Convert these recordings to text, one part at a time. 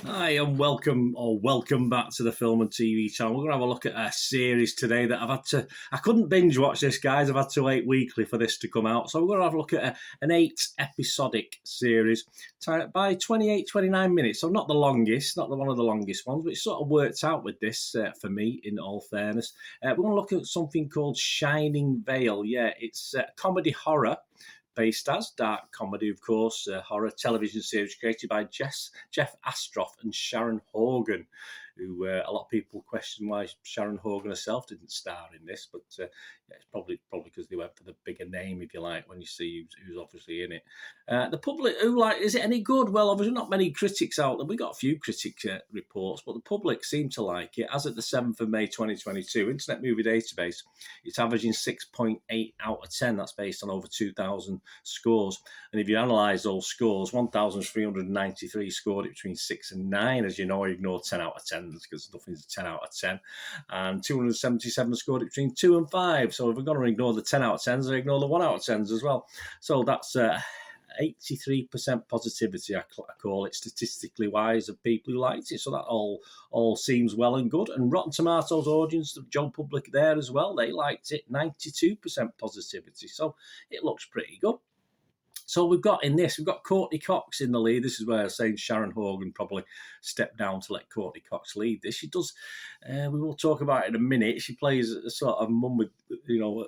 Hi and welcome back to the Film and TV channel. We're going to have a look at a series today that I couldn't binge watch this, guys. I've had to wait weekly for this to come out. So we're going to have a look at an 8-episodic series by 28-29 minutes. So not the longest, not one of the longest ones, but it sort of worked out with this for me, in all fairness. We're going to look at something called Shining Vale. Yeah, it's comedy horror, based as dark comedy, of course, horror television series created by Jeff Astroff and Sharon Horgan, who a lot of people question why Sharon Horgan herself didn't star in this, but yeah, it's probably because they went for the bigger name, if you like, when you see who's obviously in it. The public, is it any good? Well, obviously not many critics out there. We got a few critic reports, but the public seem to like it. As at the 7th of May 2022, Internet Movie Database, it's averaging 6.8 out of 10. That's based on over 2,000 scores. And if you analyse those scores, 1,393 scored it between 6 and 9. As you know, I ignore 10 out of 10 because nothing's a 10 out of 10. And 277 scored it between 2 and 5. So if we're going to ignore the 10 out of 10s, I ignore the 1 out of 10s as well. So that's 83% positivity, I call it, statistically wise, of people who liked it. So that all seems well and good. And Rotten Tomatoes audience, the Joe public there as well, they liked it, 92% positivity. So it looks pretty good. So we've got Courtney Cox in the lead. This is where I was saying Sharon Horgan probably stepped down to let Courtney Cox lead this. She does, we will talk about it in a minute. She plays a sort of mum with,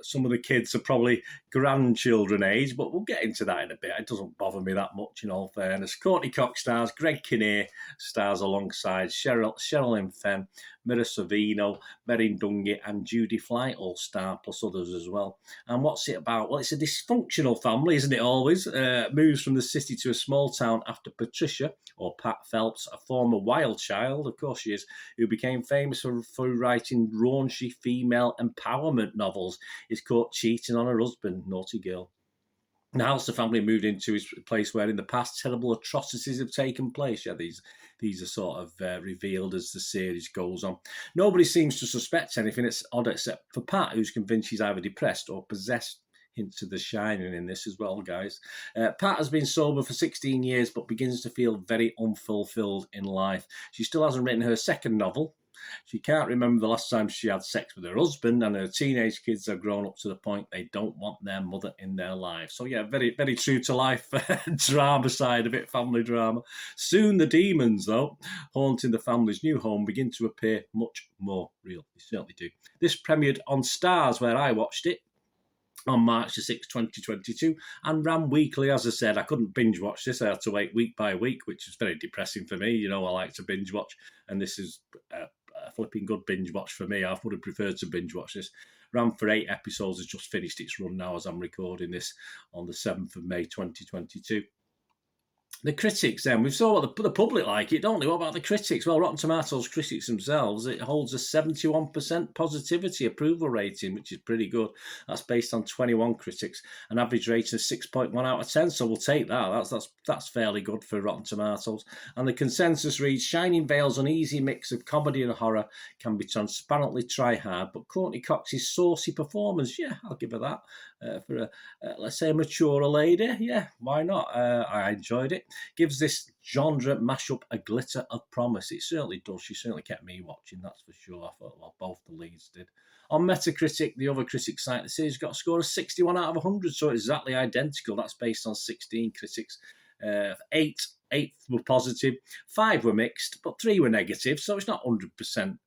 some of the kids are probably grandchildren age, but we'll get into that in a bit. It doesn't bother me that much, in all fairness. Courtney Cox stars, Greg Kinnear stars alongside Sherilyn Fenn, Mira Sorvino, Meryn Dungy and Judy Flight all star, plus others as well. And what's it about? Well, it's a dysfunctional family, isn't it always? Moves from the city to a small town after Patricia, or Pat Phelps, a former wild child, of course she is, who became famous for writing raunchy female empowerment novels, is caught cheating on her husband, naughty girl. The Hulston family moved into his place where in the past terrible atrocities have taken place. Yeah, these are sort of revealed as the series goes on. Nobody seems to suspect anything. It's odd except for Pat, who's convinced she's either depressed or possessed. Hints of The Shining in this as well, guys. Pat has been sober for 16 years but begins to feel very unfulfilled in life. She still hasn't written her second novel. She can't remember the last time she had sex with her husband, and her teenage kids are grown up to the point they don't want their mother in their lives. So yeah, very, very true to life drama side of it, family drama. Soon the demons, though, haunting the family's new home begin to appear much more real. They certainly do. This premiered on Stars, where I watched it, on March the 6th, 2022, and ran weekly. As I said, I couldn't binge watch this. I had to wait week by week, which is very depressing for me. I like to binge watch, and this is a flipping good binge watch for me. I would have preferred to binge watch this. Ran for 8 episodes, has just finished its run now as I'm recording this on the 7th of May, 2022. The critics, then, we saw what the public like it, don't they? What about the critics? Well, Rotten Tomatoes critics themselves, it holds a 71% positivity approval rating, which is pretty good. That's based on 21 critics, an average rating of 6.1 out of 10. So we'll take that. That's fairly good for Rotten Tomatoes. And the consensus reads: Shining Vale's uneasy mix of comedy and horror can be transparently try-hard, but Courtney Cox's saucy performance, yeah, I'll give her that. For let's say a mature lady, yeah, why not? I enjoyed it. Gives this genre mashup a glitter of promise. It certainly does. She certainly kept me watching, that's for sure. I thought, well, both the leads did. On Metacritic, the other critic site, the series got a score of 61 out of 100, so exactly identical. That's based on 16 critics. 8 were positive, 5 were mixed, but 3 were negative, so it's not 100%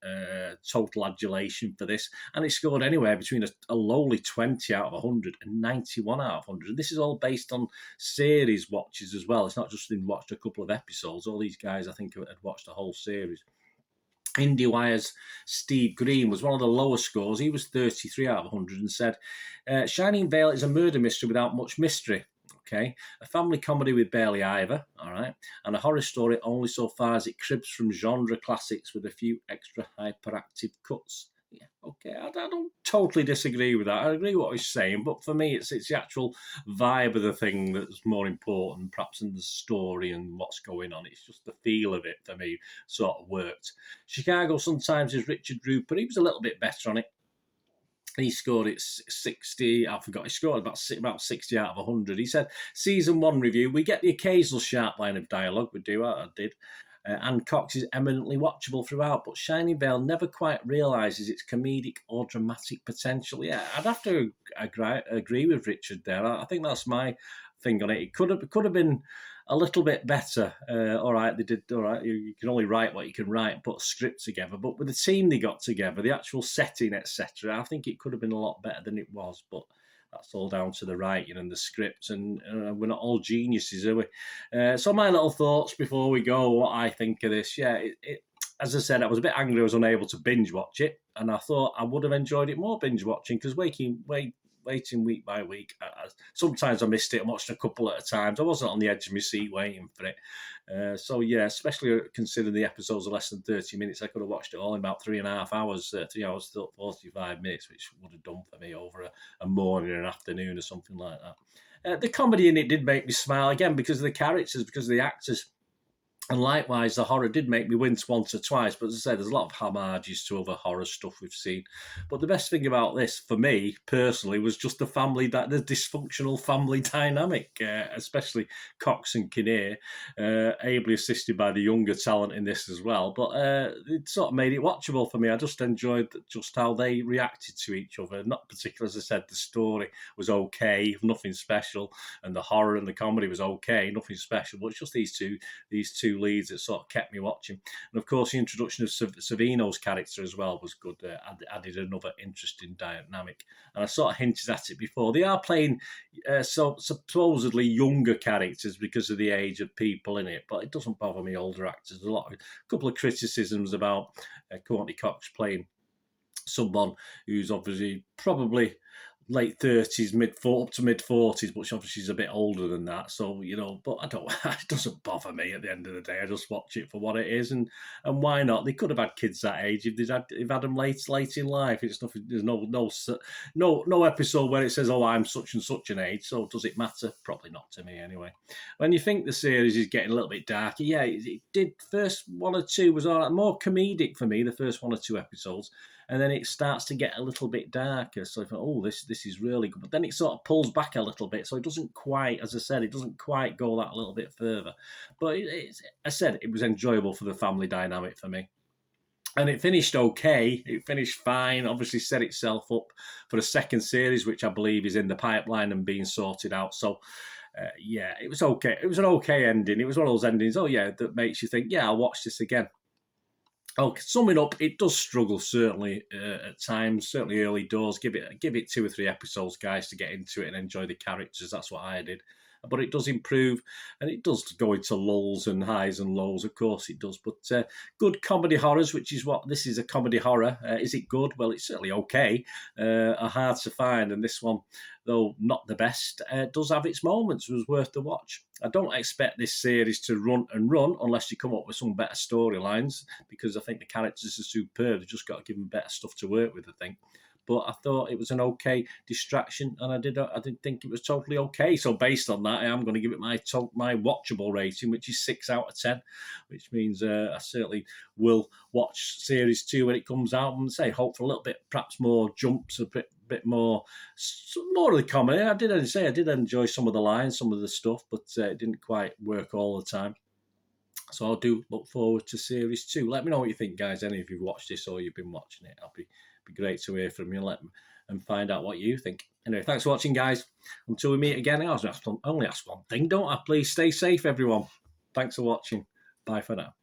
total adulation for this. And it scored anywhere between a lowly 20 out of 100 and 91 out of 100. And this is all based on series watches as well. It's not just been watched a couple of episodes. All these guys, I think, had watched the whole series. IndieWire's Steve Green was one of the lower scores. He was 33 out of 100 and said, Shining Vale is a murder mystery without much mystery. Okay, a family comedy with barely either, all right, and a horror story only so far as it cribs from genre classics with a few extra hyperactive cuts. Yeah, okay, I don't totally disagree with that. I agree with what he's saying, but for me, it's the actual vibe of the thing that's more important, perhaps, than the story and what's going on. It's just the feel of it, for me, sort of worked. Chicago Sun-Times' Richard Rupert, he was a little bit better on it. He scored it 60. I forgot. He scored about 60 out of 100. He said, season 1 review, we get the occasional sharp line of dialogue. We do. I did. and Cox is eminently watchable throughout, but Shining Vale never quite realises its comedic or dramatic potential. Yeah, I'd have to agree with Richard there. I think that's my thing on it. It could have been a little bit better. All right, they did all right. You can only write what you can write and put a script together. But with the team they got together, the actual setting, etc., I think it could have been a lot better than it was. But that's all down to the writing and the script, and we're not all geniuses, are we? So my little thoughts before we go, what I think of this. Yeah, as I said, I was a bit angry I was unable to binge watch it, and I thought I would have enjoyed it more binge watching, because waiting week by week, sometimes I missed it and watched a couple at a time. I wasn't on the edge of my seat waiting for it. So yeah, especially considering the episodes are less than 30 minutes, I could have watched it all in about 3.5 hours, 3 hours 45 minutes, which would have done for me over a morning or an afternoon or something like that. The comedy in it did make me smile, again, because of the characters, because of the actors. And likewise, the horror did make me wince once or twice. But as I said, there's a lot of homages to other horror stuff we've seen. But the best thing about this, for me personally, was just the dysfunctional family dynamic, especially Cox and Kinnear, ably assisted by the younger talent in this as well. But it sort of made it watchable for me. I just enjoyed just how they reacted to each other. Not particularly, as I said, the story was okay, nothing special, and the horror and the comedy was okay, nothing special. But it's just these two leads that sort of kept me watching. And of course, the introduction of Savino's character as well was good. Added another interesting dynamic. And I sort of hinted at it before. They are playing supposedly younger characters because of the age of people in it, but it doesn't bother me, older actors. A couple of criticisms about Courtney Cox playing someone who's obviously probably late 30s, up to mid 40s, but obviously she's a bit older than that. So, but I don't, it doesn't bother me at the end of the day. I just watch it for what it is, and why not? They could have had kids that age if they'd had them late in life. It's nothing. There's no episode where it says, "Oh, I'm such and such an age." So does it matter? Probably not to me anyway. When you think the series is getting a little bit darker, yeah, it did. First one or two was all right, more comedic for me. The first one or two episodes. And then it starts to get a little bit darker. So I thought, oh, this is really good. But then it sort of pulls back a little bit. So it doesn't quite, as I said, it doesn't quite go that a little bit further. But I said it was enjoyable for the family dynamic for me. And it finished okay. It finished fine. Obviously set itself up for a second series, which I believe is in the pipeline and being sorted out. So, yeah, it was okay. It was an okay ending. It was one of those endings, that makes you think, yeah, I'll watch this again. Okay, summing up, it does struggle certainly at times, certainly early doors. Give it 2 or 3 episodes, guys, to get into it and enjoy the characters. That's what I did. But it does improve, and it does go into lulls and highs and lows. Of course, it does. But good comedy horrors, which is what this is, a comedy horror. Is it good? Well, it's certainly okay. Are hard to find, and this one, though not the best, does have its moments. It was worth the watch. I don't expect this series to run unless you come up with some better storylines, because I think the characters are superb. You've just got to give them better stuff to work with, I think. But I thought it was an okay distraction, and I didn't think it was totally okay. So based on that, I am going to give it my watchable rating, which is 6 out of 10, which means I certainly will watch Series 2 when it comes out, and say hope for a little bit, perhaps more jumps, a bit more of the comedy. I did enjoy some of the lines, some of the stuff, but it didn't quite work all the time. So I do look forward to Series 2. Let me know what you think, guys. Any of you have watched this or you've been watching it, I'll be great to hear from you and find out what you think. Anyway, thanks for watching, guys. Until we meet again, I only ask one thing, don't I? Please stay safe, everyone. Thanks for watching. Bye for now.